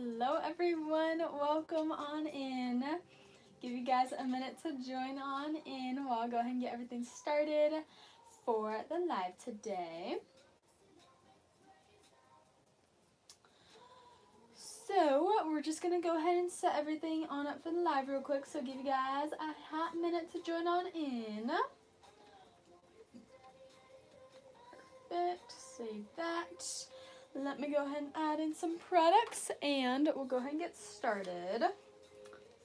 Hello everyone, welcome on in. Give you guys a minute to join on in while I go ahead and get everything started for the live today. So we're just gonna go ahead and set everything on up for the live real quick, so give you guys a hot minute to join on in. Perfect, save that. Let me go ahead and add in some products and we'll go ahead and get started.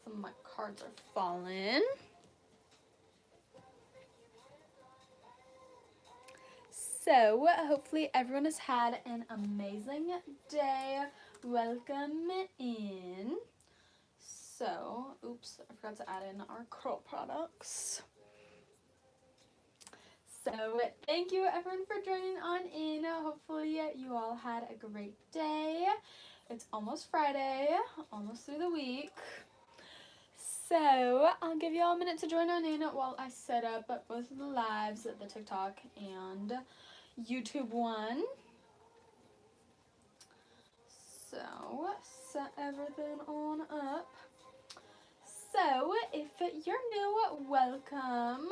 Some of my cards are falling. So hopefully everyone has had an amazing day. Welcome in. So, oops, I forgot to add in our curl products. So thank you everyone for joining on in. Hopefully you all had a great day. It's almost Friday, almost through the week. So I'll give you all a minute to join on in while I set up both of the lives, the TikTok and YouTube one. So set everything on up. So if you're new, welcome.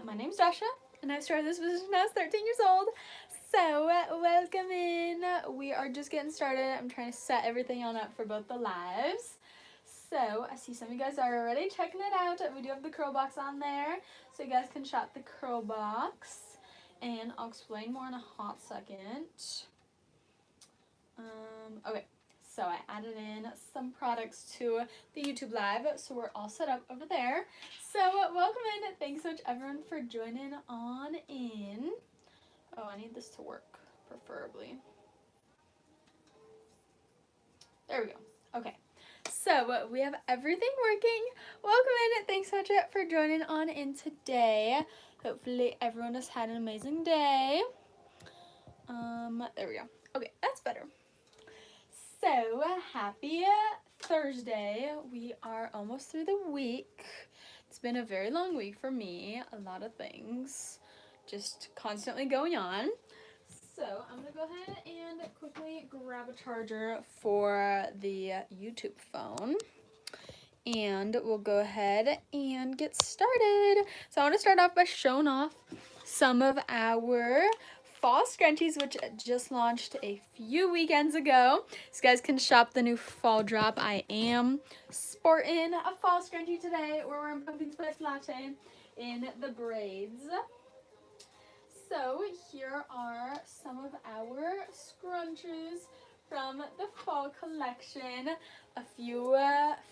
My name's Dasha, and I started this business when I was 13 years old. So welcome in. We are just getting started. I'm trying to set everything on up for both the lives. So I see some of you guys are already checking it out. We do have the curl box on there, so you guys can shop the curl box, and I'll explain more in a hot second. Okay. So I added in some products to the YouTube live, so we're all set up over there. So welcome in. Thanks so much everyone for joining on in. Oh, I need this to work, preferably. There we go. Okay. So we have everything working. Welcome in. Thanks so much for joining on in today. Hopefully everyone has had an amazing day. There we go. Okay, that's better. So, happy Thursday. We are almost through the week. It's been a very long week for me. A lot of things just constantly going on. So, I'm going to go ahead and quickly grab a charger for the YouTube phone. And we'll go ahead and get started. So, I want to start off by showing off some of our fall scrunchies, which just launched a few weekends ago. So you guys can shop the new fall drop. I am sporting a fall scrunchie today. We're wearing pumpkin spice latte in the braids. So here are some of our scrunchies from the fall collection. A few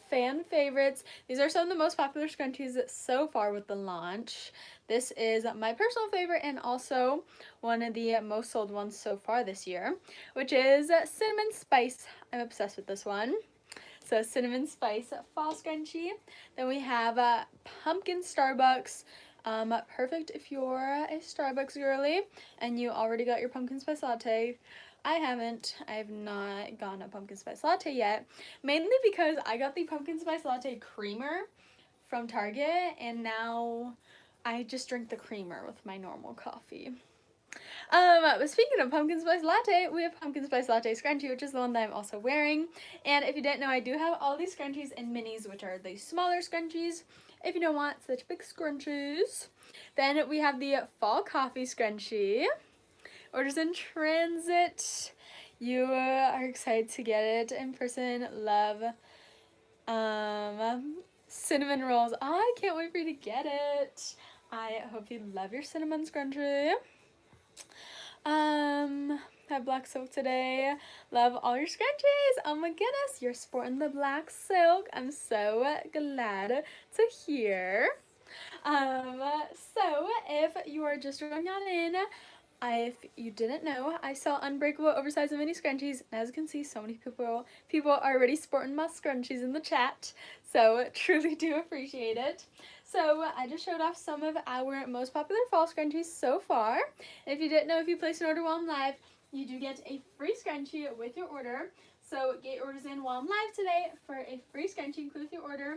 fan favorites. These are some of the most popular scrunchies so far with the launch. This is my personal favorite and also one of the most sold ones so far this year, which is cinnamon spice. I'm obsessed with this one. So cinnamon spice fall scrunchie. Then we have pumpkin Starbucks. Perfect if you're a Starbucks girly and you already got your pumpkin spice latte. I haven't. I have not gotten a pumpkin spice latte yet, mainly because I got the pumpkin spice latte creamer from Target, and now I just drink the creamer with my normal coffee. But speaking of pumpkin spice latte, we have pumpkin spice latte scrunchie, which is the one that I'm also wearing. And if you didn't know, I do have all these scrunchies in minis, which are the smaller scrunchies. If you don't want such big scrunchies. Then we have the fall coffee scrunchie. Orders in transit. You are excited to get it in person. Love cinnamon rolls. I can't wait for you to get it. I hope you love your cinnamon scrunchie. Have black silk today. Love all your scrunchies. Oh my goodness, you're sporting the black silk. I'm so glad to hear. So if you are just joining on in, if you didn't know, I sell unbreakable oversized mini scrunchies, and as you can see, so many people are already sporting my scrunchies in the chat, so truly do appreciate it. So I just showed off some of our most popular fall scrunchies so far. And if you didn't know, if you place an order while I'm live, you do get a free scrunchie with your order. So get your orders in while I'm live today for a free scrunchie included with your order.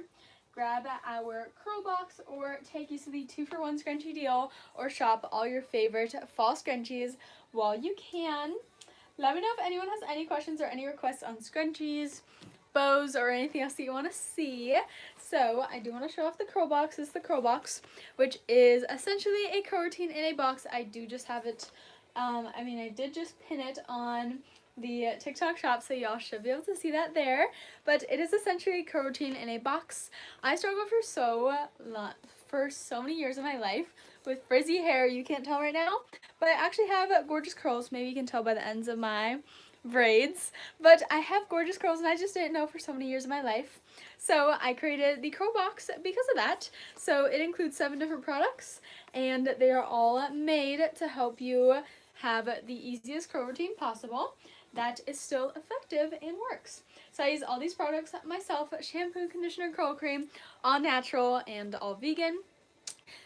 Grab our curl box or take use of the 2-for-1 scrunchie deal, or shop all your favorite fall scrunchies while you can. let me know if anyone has any questions or any requests on scrunchies, bows, or anything else that you want to see. So I do want to show off the curl box. This is the curl box, which is essentially a curl routine in a box. I do just have it, I did just pin it on the TikTok shop, so y'all should be able to see that there. But it is essentially a curl routine in a box. I struggled for so many years of my life with frizzy hair. You can't tell right now, but I actually have gorgeous curls. Maybe you can tell by the ends of my braids, but I have gorgeous curls and I just didn't know for so many years of my life. So I created the curl box because of that. So it includes 7 different products and they are all made to help you have the easiest curl routine possible that is still effective and works. So I use all these products myself: shampoo, conditioner, curl cream, all natural and all vegan.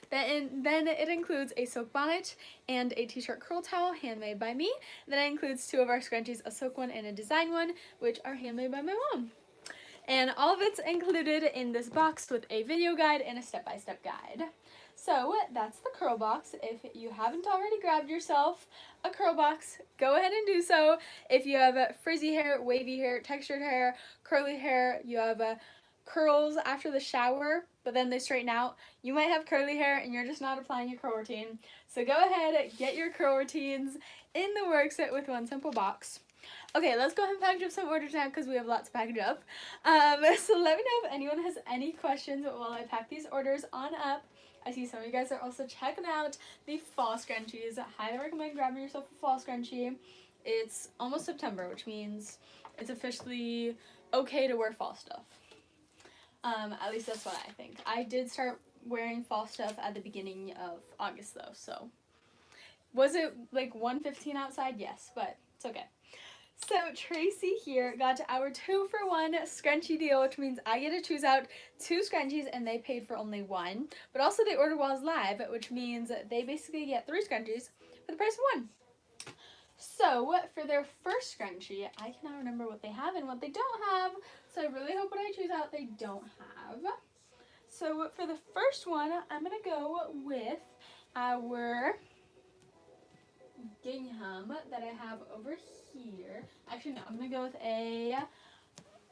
Then it includes a silk bonnet and a t-shirt curl towel handmade by me. Then it includes 2 of our scrunchies, a silk one and a design one, which are handmade by my mom. And all of it's included in this box with a video guide and a step-by-step guide. So that's the curl box. If you haven't already grabbed yourself a curl box, go ahead and do so. If you have frizzy hair, wavy hair, textured hair, curly hair, you have curls after the shower, but then they straighten out. You might have curly hair and you're just not applying your curl routine. So go ahead, get your curl routines in the works with one simple box. Okay, let's go ahead and package up some orders now because we have lots to package up. So let me know if anyone has any questions while I pack these orders on up. I see some of you guys are also checking out the fall scrunchies. I highly recommend grabbing yourself a fall scrunchie. It's almost September, which means it's officially okay to wear fall stuff. At least that's what I think. I did start wearing fall stuff at the beginning of August though, so. Was it like 1:15 outside? Yes, but it's okay. So Tracy here got our 2-for-1 scrunchie deal, which means I get to choose out 2 scrunchies and they paid for only 1. But also they ordered while it's live, which means they basically get 3 scrunchies for the price of 1. So for their first scrunchie, I cannot remember what they have and what they don't have. So I really hope what I choose out they don't have. So for the first one, I'm going to go with our gingham that I have over here. Actually, no, I'm going to go with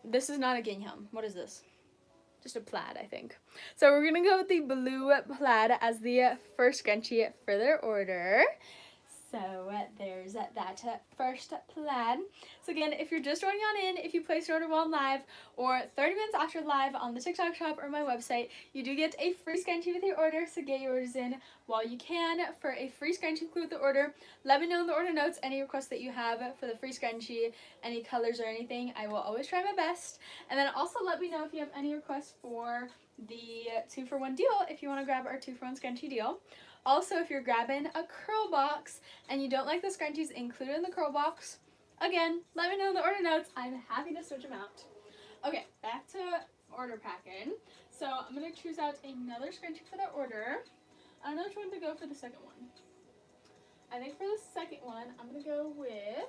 this is not a gingham. What is this? Just a plaid, I think. So we're going to go with the blue plaid as the first scrunchie for their order. So there's that first plaid. So again, if you're just joining on in, if you place your order while live or 30 minutes after live on the TikTok shop or my website, you do get a free scrunchie with your order. So get your orders in while you can for a free scrunchie included with the order. Let me know in the order notes any requests that you have for the free scrunchie, any colors or anything. I will always try my best. And then also let me know if you have any requests for the 2-for-1 deal, if you want to grab our 2-for-1 scrunchie deal. Also, if you're grabbing a curl box and you don't like the scrunchies included in the curl box, again, let me know in the order notes. I'm happy to switch them out. Okay, back to order packing. So I'm going to choose out another scrunchie for the order. I don't know which one to go for the second one. I think for the second one, I'm going to go with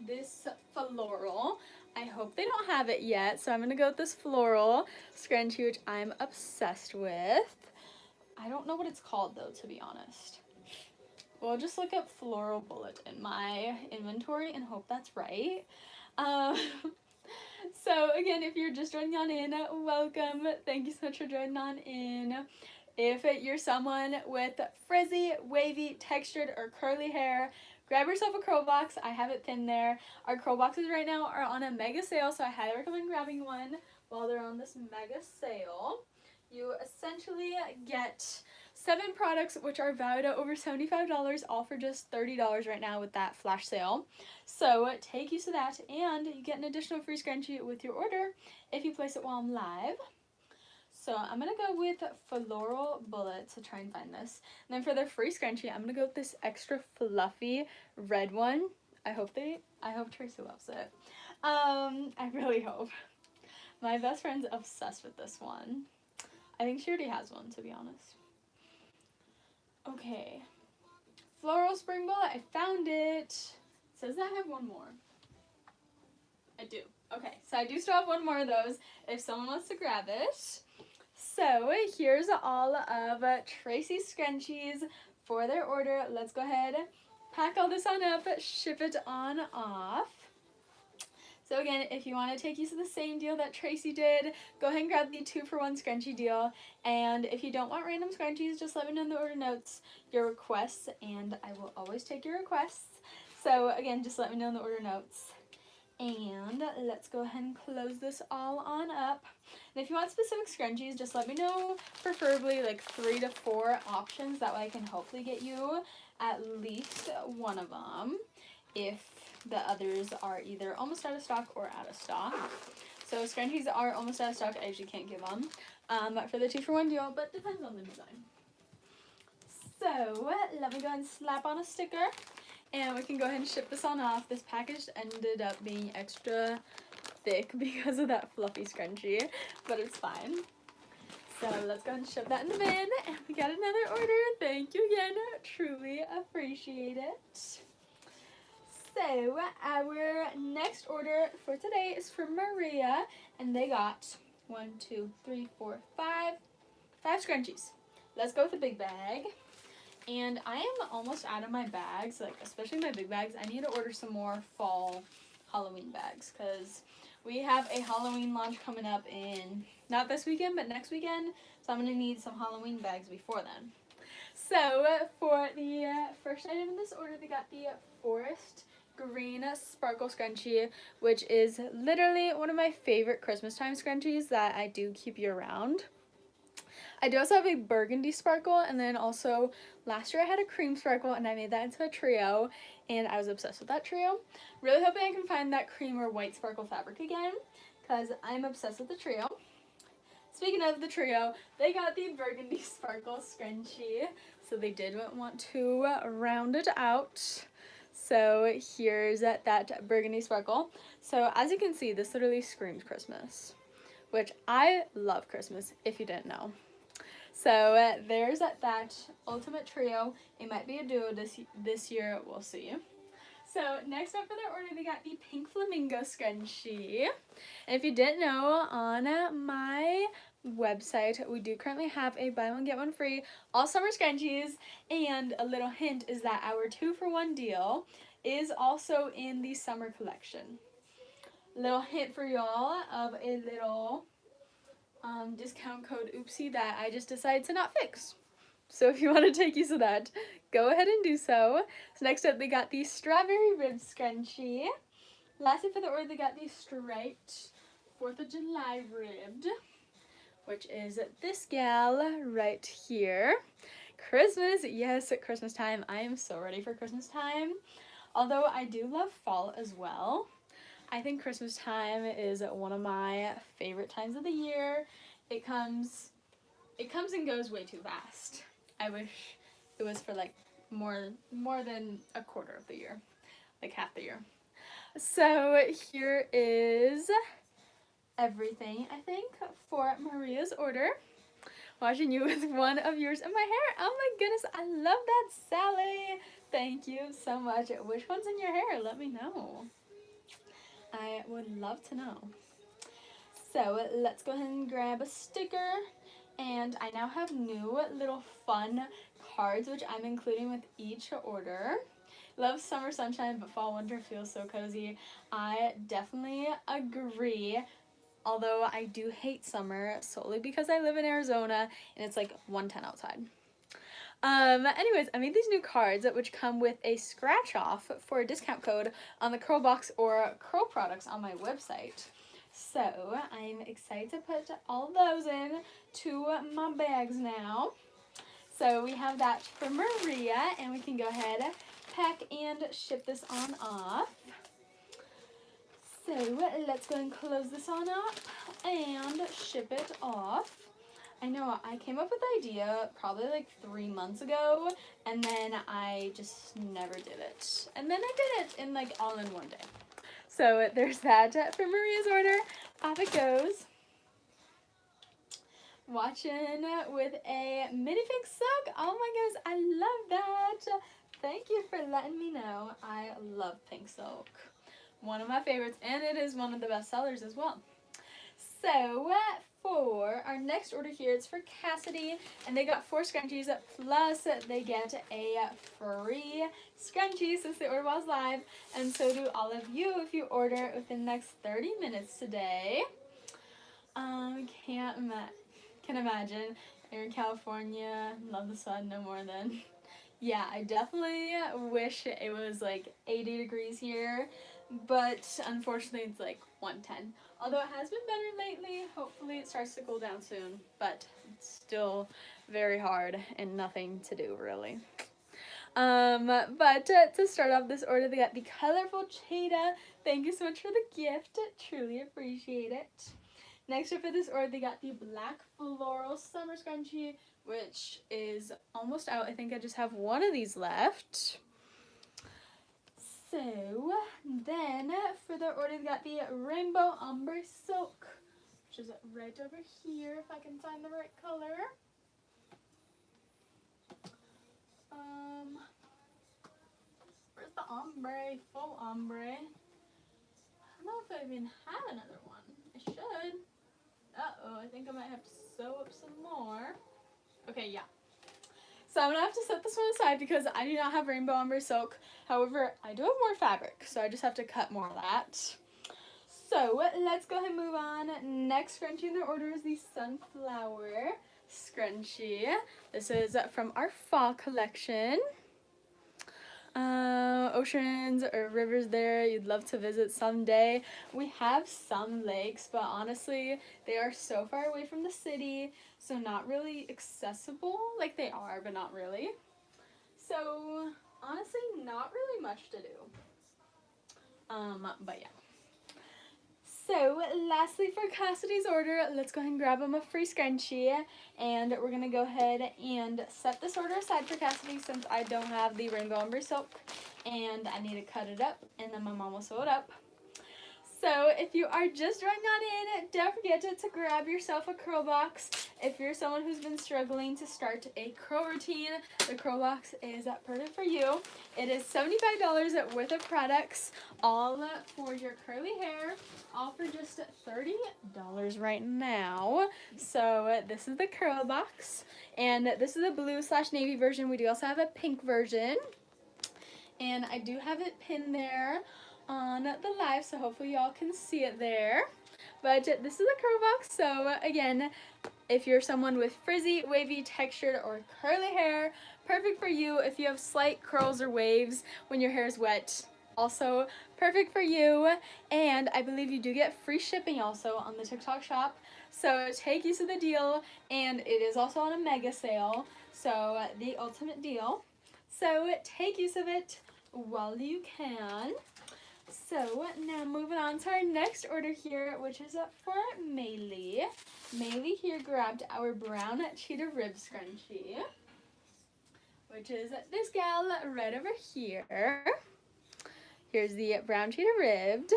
this floral. I hope they don't have it yet, so I'm going to go with this floral scrunchie, which I'm obsessed with. I don't know what it's called, though, to be honest. We'll just look up floral bullet in my inventory and hope that's right. So, again, if you're just joining on in, welcome. Thank you so much for joining on in. If you're someone with frizzy, wavy, textured, or curly hair, grab yourself a curl box. I have it pinned there. Our curl boxes right now are on a mega sale, so I highly recommend grabbing one while they're on this mega sale. You essentially get 7 products, which are valued at over $75, all for just $30 right now with that flash sale. So take use of that, and you get an additional free scrunchie with your order if you place it while I'm live. So I'm going to go with Floral Bullet to try and find this. And then for their free scrunchie, I'm going to go with this extra fluffy red one. I hope Tracy loves it. I really hope. My best friend's obsessed with this one. I think she already has one, to be honest. Okay. Floral Spring Bullet, I found it. It says that I have one more. I do. Okay, so I do still have one more of those if someone wants to grab it. So here's all of Tracy's scrunchies for their order. Let's go ahead, pack all this on up, ship it on off. So again, if you want to take use of the same deal that Tracy did, go ahead and grab the 2-for-1 scrunchie deal. And if you don't want random scrunchies, just let me know in the order notes your requests, and I will always take your requests. So again, just let me know in the order notes. And let's go ahead and close this all on up. And if you want specific scrunchies, just let me know, preferably like 3 to 4 options. That way I can hopefully get you at least one of them if the others are either almost out of stock or out of stock. So scrunchies are almost out of stock. I usually can't give them for the 2-for-1 deal, but depends on the design. So let me go ahead and slap on a sticker, and we can go ahead and ship this on off. This package ended up being extra thick because of that fluffy scrunchie, but it's fine. So let's go ahead and shove that in the bin, and we got another order. Thank you again, truly appreciate it. So our next order for today is from Maria, and they got 5 scrunchies. Let's go with the big bag. And I am almost out of my bags, like especially my big bags. I need to order some more fall Halloween bags because we have a Halloween launch coming up in, not this weekend, but next weekend. So I'm going to need some Halloween bags before then. So for the first item in this order, they got the Forest Green Sparkle Scrunchie, which is literally one of my favorite Christmas time scrunchies that I do keep year round. I do also have a burgundy sparkle, and then also last year I had a cream sparkle, and I made that into a trio, and I was obsessed with that trio. Really hoping I can find that cream or white sparkle fabric again, because I'm obsessed with the trio. Speaking of the trio, they got the burgundy sparkle scrunchie, so they did want to round it out. So here's that burgundy sparkle. So as you can see, this literally screams Christmas, which I love Christmas, if you didn't know. So there's that ultimate trio. It might be a duo this year, we'll see. So next up for their order, they got the Pink Flamingo Scrunchie. And if you didn't know, on my website, we do currently have a buy one get one free all summer scrunchies. And a little hint is that our 2-for-1 deal is also in the summer collection. Little hint for y'all of a little discount code oopsie that I just decided to not fix. So if you want to take use of that, go ahead and do so. So next up, they got the Strawberry Rib Scrunchie. Lastly for the order, they got the striped 4th of July ribbed, which is this gal right here. Christmas, yes, Christmas time. I am so ready for Christmas time. Although I do love fall as well. I think Christmas time is one of my favorite times of the year. It comes and goes way too fast. I wish it was for like more than a quarter of the year, like half the year. So here is everything, I think, for Maria's order. Watching you with one of yours in my hair. Oh my goodness, I love that, Sally. Thank you so much. Which one's in your hair? Let me know. I would love to know. So let's go ahead and grab a sticker. And I now have new little fun cards, which I'm including with each order. Love summer sunshine, but fall winter feels so cozy. I definitely agree. Although I do hate summer solely because I live in Arizona and it's like 110 outside. Anyways, I made these new cards which come with a scratch off for a discount code on the curl box or curl products on my website. So I'm excited to put all those in to my bags now. So we have that for Maria, and we can go ahead, pack and ship this on off. So let's go and close this on up and ship it off. I know I came up with the idea probably like 3 months ago, and then I just never did it. And then I did it in like all in one day. So there's that for Maria's order. Off it goes. Watching with a mini pink sock. Oh my goodness, I love that. Thank you for letting me know. I love pink silk. One of my favorites, and it is one of the best sellers as well. So for our next order here, it's for Cassidy, and they got 4 scrunchies, plus they get a free scrunchie since the order was live, and so do all of you if you order within the next 30 minutes today. Can imagine. You're in California, love the sun no more than. Yeah, I definitely wish it was like 80 degrees here, but unfortunately it's like 110. Although it has been better lately, hopefully it starts to cool down soon, but it's still very hard and nothing to do really. But to start off this order, they got the colorful cheetah. Thank you so much for the gift, truly appreciate it. Next up for this order, they got the black floral summer scrunchie, which is almost out. I think I just have one of these left. So then for the order, they got the rainbow ombre silk, which is right over here if I can find the right color. Where's the ombre? Full ombre. I don't know if I even have another one. I should. Uh-oh, I think I might have to sew up some more. Okay, yeah. So I'm going to have to set this one aside because I do not have rainbow ombre silk. However, I do have more fabric, so I just have to cut more of that. So let's go ahead and move on. Next scrunchie in the order is the sunflower scrunchie. This is from our fall collection. Oceans or rivers there you'd love to visit someday. We have some lakes, but honestly they are so far away from the city, so not really accessible. Like they are, but not really. So honestly not really much to do. But yeah. So lastly for Cassidy's order, let's go ahead and grab him a free scrunchie, and we're going to go ahead and set this order aside for Cassidy since I don't have the rainbow ombre silk and I need to cut it up and then my mom will sew it up. So if you are just joining on in, don't forget to grab yourself a curl box. If you're someone who's been struggling to start a curl routine, the curl box is perfect for you. It is $75 worth of products, all for your curly hair, all for just $30 right now. So this is the curl box, and this is the blue/navy version. We do also have a pink version, and I do have it pinned there on the live, so hopefully y'all can see it there. But this is the curl box. So again, if you're someone with frizzy, wavy, textured, or curly hair, perfect for you. If you have slight curls or waves when your hair is wet, also perfect for you. And I believe you do get free shipping also on the TikTok shop, so take use of the deal. And it is also on a mega sale, so the ultimate deal. So take use of it while you can. So now moving on to our next order here, which is for Maylee. Maylee here grabbed our brown cheetah rib scrunchie, which is this gal right over here. Here's the brown cheetah ribbed.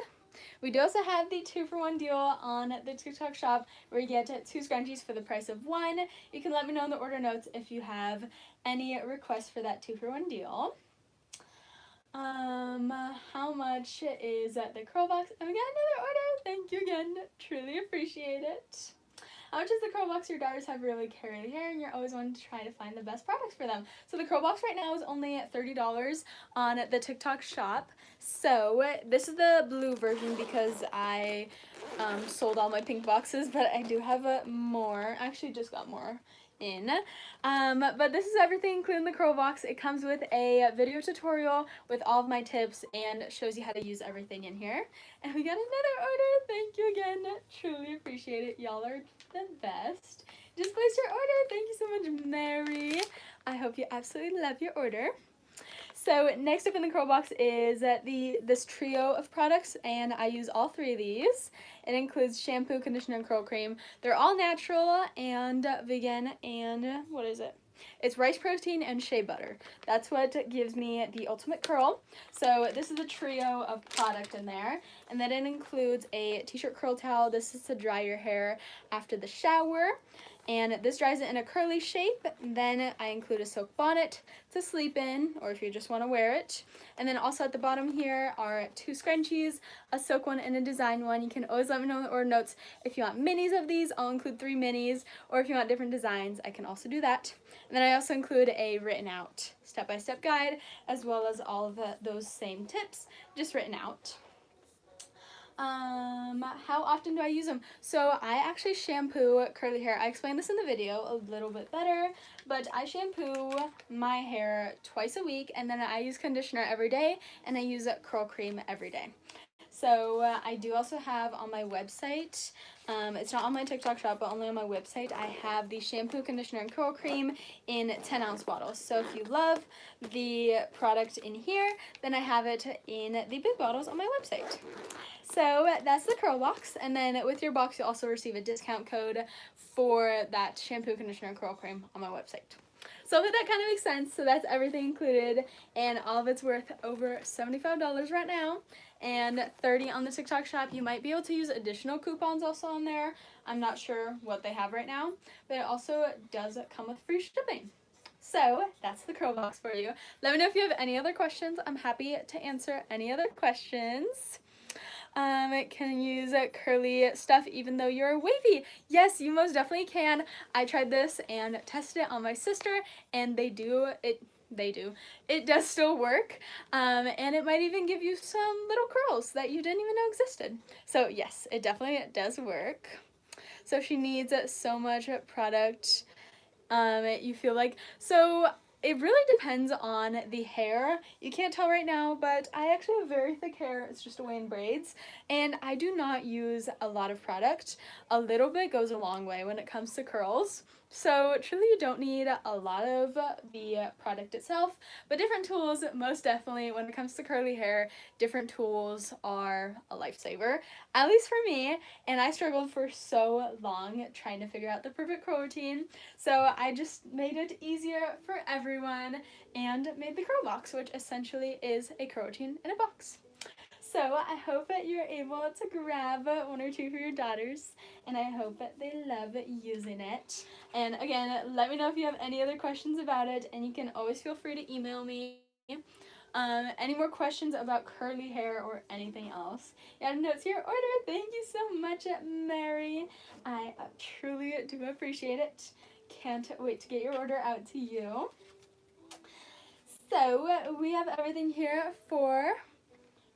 We do also have the 2-for-1 deal on the TikTok shop where you get 2 scrunchies for the price of 1. You can let me know in the order notes if you have any requests for that 2-for-1 deal. How much is the curl box? And we got another order. Thank you again. Truly appreciate it. How much is the curl box? Your daughters have really curly hair and you're always wanting to try to find the best products for them. So the curl box right now is only $30 on the TikTok shop. So this is the blue version because I sold all my pink boxes, but I do have more. Actually just got more in. But this is everything including the curl box. It comes with a video tutorial with all of my tips and shows you how to use everything in here. And we got another order. Thank you again. Truly appreciate it. Y'all are the best. Just place your order. Thank you so much, Mary. I hope you absolutely love your order. So next up in the curl box is this trio of products, and I use all 3 of these. It includes shampoo, conditioner, and curl cream. They're all natural and vegan, and what is it? It's rice protein and shea butter. That's what gives me the ultimate curl. So this is a trio of product in there, and then it includes a t-shirt curl towel. This is to dry your hair after the shower. and this dries it in a curly shape. Then I include a silk bonnet to sleep in, or if you just want to wear it. And then also at the bottom here are 2 scrunchies, a silk one and a design one. You can always let me know in the order notes if you want minis of these. I'll include 3 minis, or if you want different designs, I can also do that. And then I also include a written out step-by-step guide, as well as all of those same tips, just written out. How often do I use them? So I actually shampoo curly hair. I explained this in the video a little bit better, but I shampoo my hair twice a week, and then I use conditioner every day, and I use curl cream every day. So I do also have on my website, it's not on my TikTok shop, but only on my website, I have the shampoo, conditioner, and curl cream in 10-ounce bottles. So if you love the product in here, then I have it in the big bottles on my website. So that's the curl box, and then with your box, you'll also receive a discount code for that shampoo, conditioner, and curl cream on my website. So I hope that kind of makes sense. So that's everything included, and all of it's worth over $75 right now, and $30 on the TikTok shop. You might be able to use additional coupons also on there. I'm not sure what they have right now, but it also does come with free shipping. So that's the curl box for you. Let me know if you have any other questions. I'm happy to answer any other questions. Can you use curly stuff even though you're wavy? Yes, you most definitely can. I tried this and tested it on my sister, and it does still work, and it might even give you some little curls that you didn't even know existed. So yes, it definitely does work. So she needs so much product, you feel like, so it really depends on the hair. You can't tell right now, but I actually have very thick hair. It's just away in braids, and I do not use a lot of product. A little bit goes a long way when it comes to curls. So truly you don't need a lot of the product itself, but different tools, most definitely when it comes to curly hair, different tools are a lifesaver, at least for me, and I struggled for so long trying to figure out the perfect curl routine. So I just made it easier for everyone and made the curl box, which essentially is a curl routine in a box. So I hope that you're able to grab 1 or 2 for your daughters, and I hope that they love using it. And again, let me know if you have any other questions about it, and you can always feel free to email me. Any more questions about curly hair or anything else. You have notes to your order. Thank you so much, Mary. I truly do appreciate it. Can't wait to get your order out to you. So we have everything here for,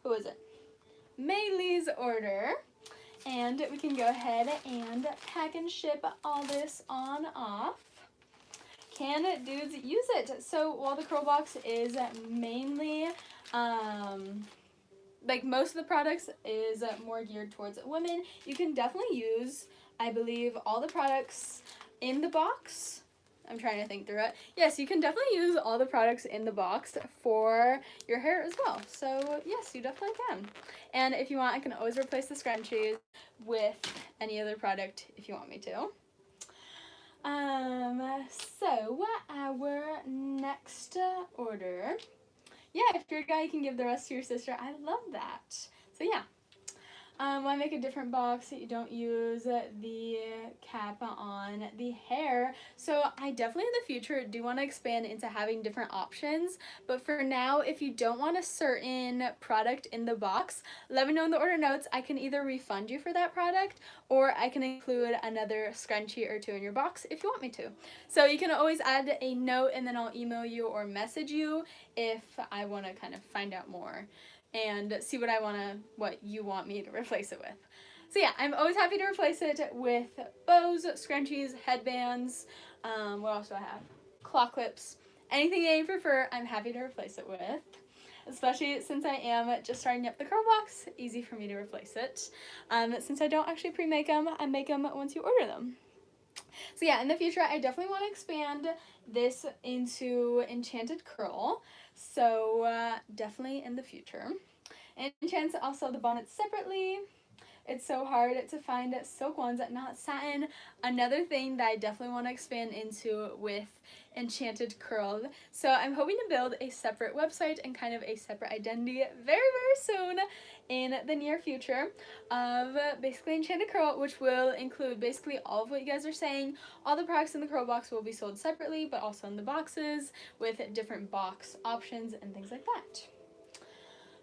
who is it? Maylee's order, and we can go ahead and pack and ship all this on off. Can dudes use it? So while the curl box is mainly like most of the products is more geared towards women, you can definitely use, I believe, all the products in the box. I'm trying to think through it. Yes, you can definitely use all the products in the box for your hair as well. So yes, you definitely can. And if you want, I can always replace the scrunchies with any other product if you want me to. So our next order. Yeah, if you're a guy, you can give the rest to your sister. I love that. So yeah. When I make a different box, you don't use the cap on the hair. So I definitely in the future do want to expand into having different options. But for now, if you don't want a certain product in the box, let me know in the order notes. I can either refund you for that product, or I can include another scrunchie or 2 in your box if you want me to. So you can always add a note, and then I'll email you or message you if I want to kind of find out more and see what you want me to replace it with. So yeah, I'm always happy to replace it with bows, scrunchies, headbands, what else do I have? Claw clips. Anything that you prefer, I'm happy to replace it with. Especially since I am just starting up the curl box, easy for me to replace it. Since I don't actually pre-make them, I make them once you order them. So yeah, in the future, I definitely want to expand this into Enchanted Curl. So definitely in the future. And Enchanted also the bonnets separately. It's so hard to find silk ones, not satin. Another thing that I definitely want to expand into with Enchanted Curl. So I'm hoping to build a separate website and kind of a separate identity very, very soon in the near future of basically Enchanted Curl, which will include basically all of what you guys are saying. All the products in the curl box will be sold separately, but also in the boxes with different box options and things like that.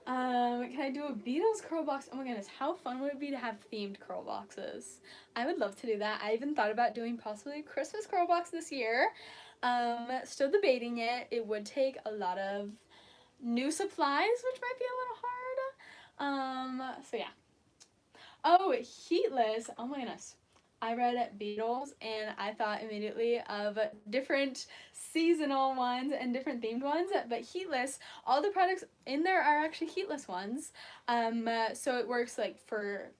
Can I do a Beatles curl box? Oh my goodness, how fun would it be to have themed curl boxes? I would love to do that. I even thought about doing possibly a Christmas curl box this year. Still debating it. It would take a lot of new supplies, which might be a little hard. So yeah. Oh, heatless. Oh my goodness. I read Beatles and I thought immediately of different seasonal ones and different themed ones, but heatless, all the products in there are actually heatless ones. So it works like for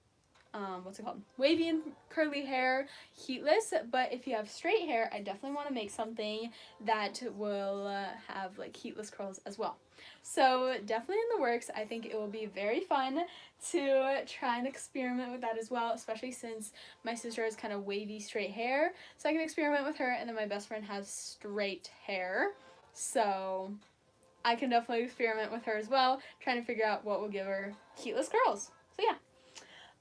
what's it called? Wavy and curly hair, heatless, but if you have straight hair, I definitely want to make something that will have like heatless curls as well. So definitely in the works. I think it will be very fun to try and experiment with that as well, especially since my sister has kind of wavy straight hair, so I can experiment with her, and then my best friend has straight hair, so I can definitely experiment with her as well, trying to figure out what will give her heatless curls. So yeah.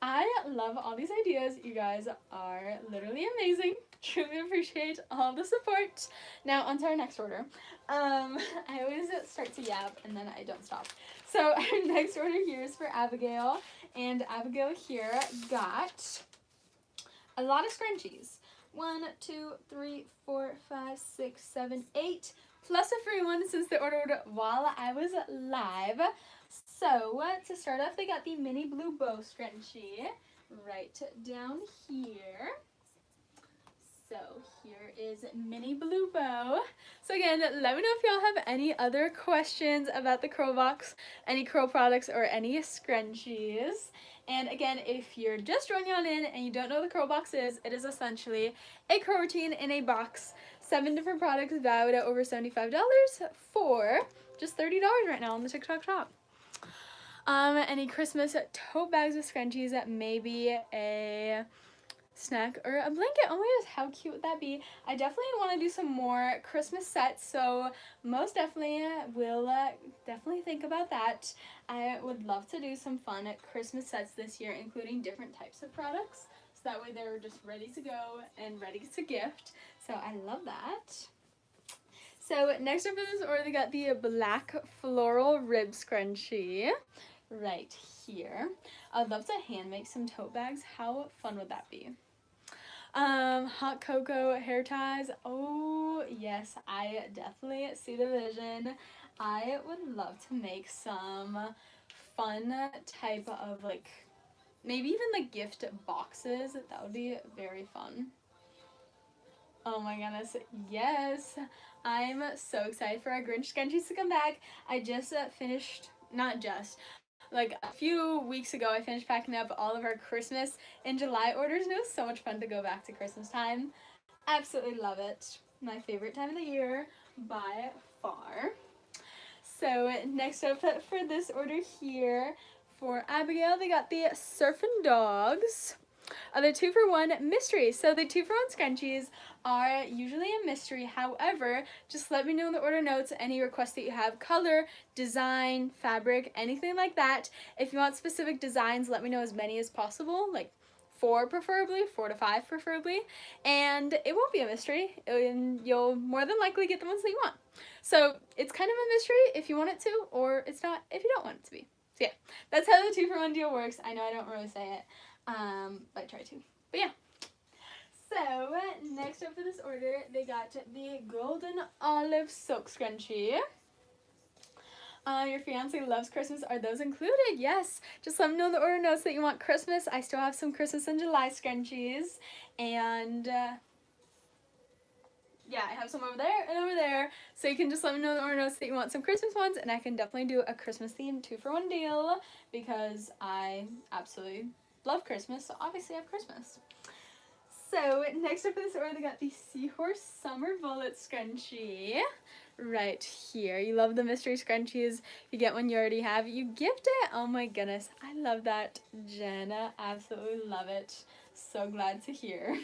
I love all these ideas. You guys are literally amazing. Truly appreciate all the support. Now, on to our next order. I always start to yap and then I don't stop. So, our next order here is for Abigail. And Abigail here got a lot of scrunchies. 1, 2, 3, 4, 5, 6, 7, 8. Plus a free one since they ordered while I was live. So, to start off, they got the mini blue bow scrunchie right down here. So, here is mini blue bow. So again, let me know if y'all have any other questions about the curl box, any curl products, or any scrunchies. And again, if you're just joining on in and you don't know what the curl box is, it is essentially a curl routine in a box. 7 different products valued at over $75 for just $30 right now on the TikTok shop. Any Christmas tote bags with scrunchies, maybe a snack or a blanket. Oh my gosh, how cute would that be? I definitely want to do some more Christmas sets, so most definitely will definitely think about that. I would love to do some fun Christmas sets this year, including different types of products, so that way they're just ready to go and ready to gift. So I love that. So next up for this order, they got the black floral rib scrunchie right here. I'd love to hand make some tote bags. How fun would that be? Hot cocoa hair ties. Oh yes, I definitely see the vision. I would love to make some fun type of like, maybe even like gift boxes. That would be very fun. Oh my goodness, yes. I'm so excited for our Grinch scrunchies to come back. I just finished, not just, like a few weeks ago, I finished packing up all of our Christmas and July orders, and it was so much fun to go back to Christmas time. Absolutely love it. My favorite time of the year by far. So next up for this order here, for Abigail, they got the Surfing Dogs. The 2-for-1 mystery. So the 2-for-1 scrunchies are usually a mystery. However, just let me know in the order notes any requests that you have. Color, design, fabric, anything like that. If you want specific designs, let me know as many as possible. Like 4 preferably, 4 to 5 preferably. And it won't be a mystery. You'll more than likely get the ones that you want. So it's kind of a mystery if you want it to, or it's not if you don't want it to be. So yeah, that's how the 2-for-1 deal works. I know I don't really say it. But I try to. But yeah. So, next up for this order, they got the Golden Olive Silk Scrunchie. Your fiance loves Christmas. Are those included? Yes. Just let me know in the order notes that you want Christmas. I still have some Christmas and July scrunchies. And, yeah, I have some over there and over there. So you can just let me know in the order notes that you want some Christmas ones. And I can definitely do a Christmas themed 2-for-1 deal. Because I absolutely love Christmas, so obviously I have Christmas. So next up in this order, they got the Seahorse Summer Bullet Scrunchie right here. You love the mystery scrunchies. You get one you already have. You gift it. Oh my goodness. I love that, Jenna. Absolutely love it. So glad to hear.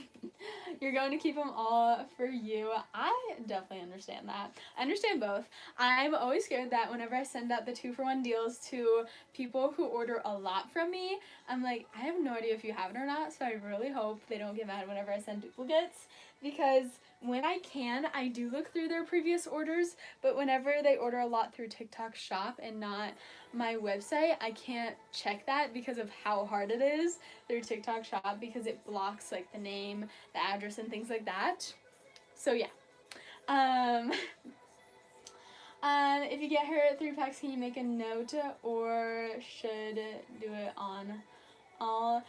You're going to keep them all for you. I definitely understand that. I understand both. I'm always scared that whenever I send out the 2-for-1 deals to people who order a lot from me, I'm like, I have no idea if you have it or not, so I really hope they don't get mad whenever I send duplicates, because when I can, I do look through their previous orders, but whenever they order a lot through TikTok Shop and not my website, I can't check that because of how hard it is through TikTok Shop, because it blocks like the name, the address, and things like that. So yeah. If you get her 3 packs, can you make a note or should do it on all?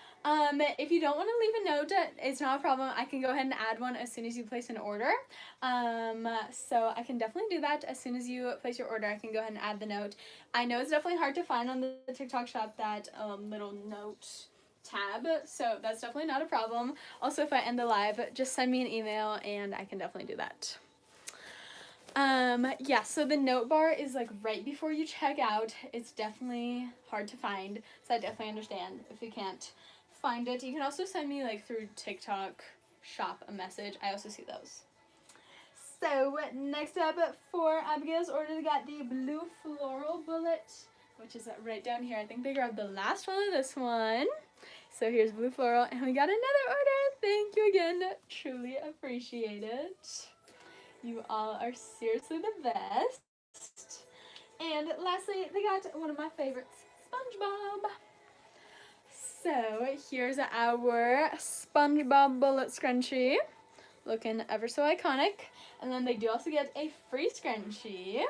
If you don't want to leave a note, it's not a problem. I can go ahead and add one as soon as you place an order. So I can definitely do that as soon as you place your order. I can go ahead and add the note. I know it's definitely hard to find on the TikTok Shop, that little note tab, so that's definitely not a problem. Also, if I end the live, just send me an email and I can definitely do that. Yeah, so the note bar is like right before you check out. It's definitely hard to find, so I definitely understand if you can't find it. You can also send me like through TikTok Shop a message. I also see those. So next up for Abigail's order, they got the blue floral bullet, which is right down here. I think they grabbed the last one of this one. So here's blue floral, and we got another order. Thank you again. Truly appreciate it. You all are seriously the best. And lastly, they got one of my favorites, SpongeBob. So here's our SpongeBob bullet scrunchie, looking ever so iconic. And then they do also get a free scrunchie.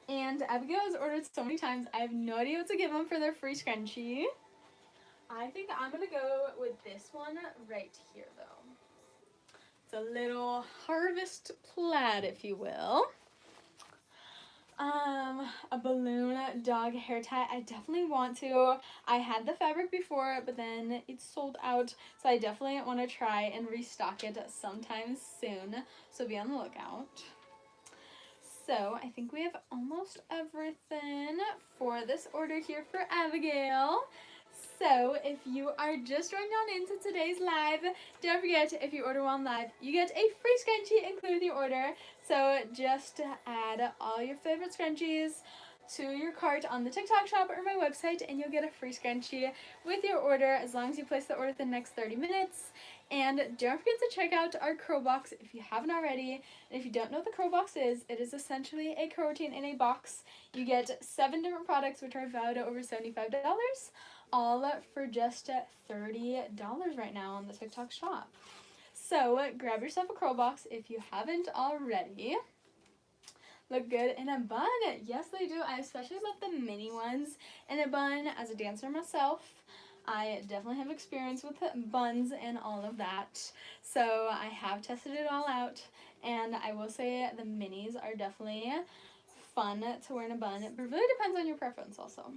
And Abigail has ordered so many times, I have no idea what to give them for their free scrunchie. I think I'm going to go with this one right here, though. It's a little harvest plaid, if you will. A balloon dog hair tie. I definitely want to. I had the fabric before, but then it sold out, so I definitely want to try and restock it sometime soon, so be on the lookout. So I think we have almost everything for this order here for Abigail. So if you are just joining on into today's live, don't forget, if you order one live, you get a free scrunchie included with your order. So just add all your favorite scrunchies to your cart on the TikTok Shop or my website, and you'll get a free scrunchie with your order as long as you place the order within the next 30 minutes. And don't forget to check out our curl box if you haven't already. And if you don't know what the curl box is, it is essentially a curl routine in a box. You get 7 different products, which are valued at over $75. All for just $30 right now on the TikTok Shop. So grab yourself a curl box if you haven't already. Look good in a bun. Yes, they do. I especially love the mini ones in a bun. As a dancer myself, I definitely have experience with buns and all of that. So I have tested it all out, and I will say the minis are definitely fun to wear in a bun. It really depends on your preference also.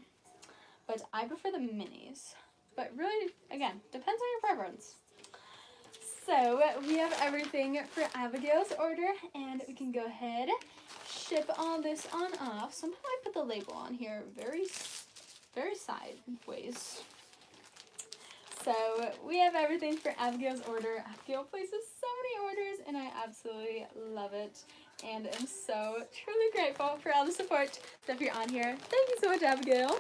But I prefer the minis. But really, again, depends on your preference. So we have everything for Abigail's order, and we can go ahead, ship all this on off. Somehow I put the label on here very sideways. So we have everything for Abigail's order. Abigail places so many orders, and I absolutely love it. And I'm so truly grateful for all the support that you're on here. Thank you so much, Abigail.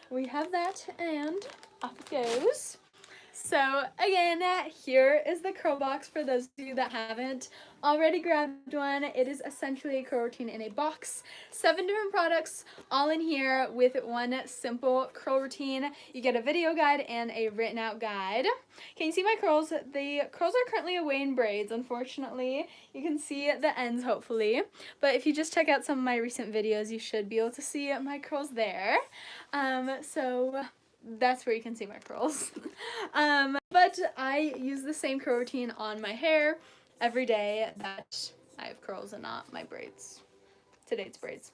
We have that, and off it goes. So again, here is the curl box for those of you that haven't already grabbed one. It is essentially a curl routine in a box. 7 different products all in here with one simple curl routine. You get a video guide and a written out guide. Can you see my curls? The curls are currently away in braids, unfortunately. You can see the ends, hopefully. But if you just check out some of my recent videos, you should be able to see my curls there. So that's where you can see my curls. But I use the same curl routine on my hair every day that I have curls and not my braids. today it's braids.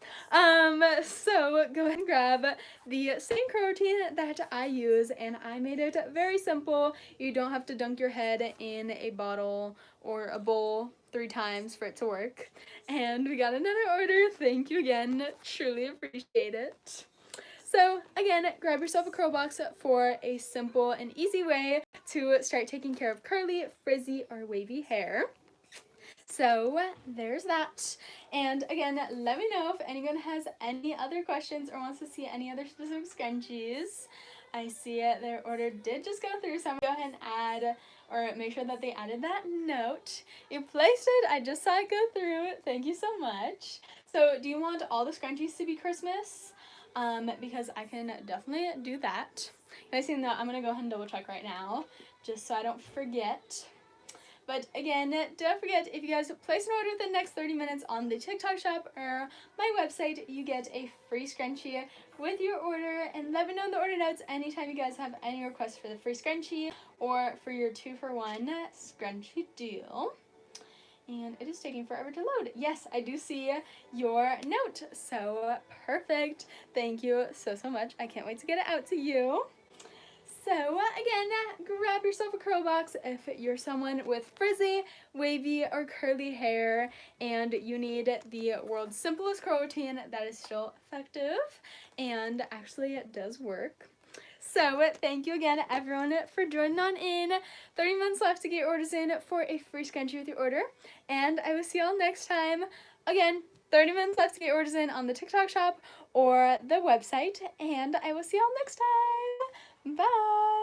So go ahead and grab the same curl routine that I use, and I made it very simple. You don't have to dunk your head in a bottle or a bowl 3 times for it to work. And we got another order. Thank you again. Truly appreciate it. So again, grab yourself a curl box for a simple and easy way to start taking care of curly, frizzy, or wavy hair. So there's that. And again, let me know if anyone has any other questions or wants to see any other specific scrunchies. I see it, their order did just go through, so I'm going to go ahead and add or make sure that they added that note. You placed it, I just saw it go through. Thank you so much. So do you want all the scrunchies to be Christmas? Because I can definitely do that. Guys, see, I'm going to go ahead and double check right now, just so I don't forget. But again, don't forget, if you guys place an order within the next 30 minutes on the TikTok shop or my website, you get a free scrunchie with your order. And let me know in the order notes anytime you guys have any requests for the free scrunchie or for your 2-for-1 scrunchie deal. And it is taking forever to load. Yes, I do see your note. So perfect. Thank you so much. I can't wait to get it out to you. So again, grab yourself a curl box if you're someone with frizzy, wavy, or curly hair and you need the world's simplest curl routine that is still effective and actually it does work. So thank you again everyone for joining on in. 30 minutes left to get your orders in for a free scrunchie with your order, and I will see y'all next time. Again, 30 minutes left to get your orders in on the TikTok shop or the website, and I will see y'all next time. Bye!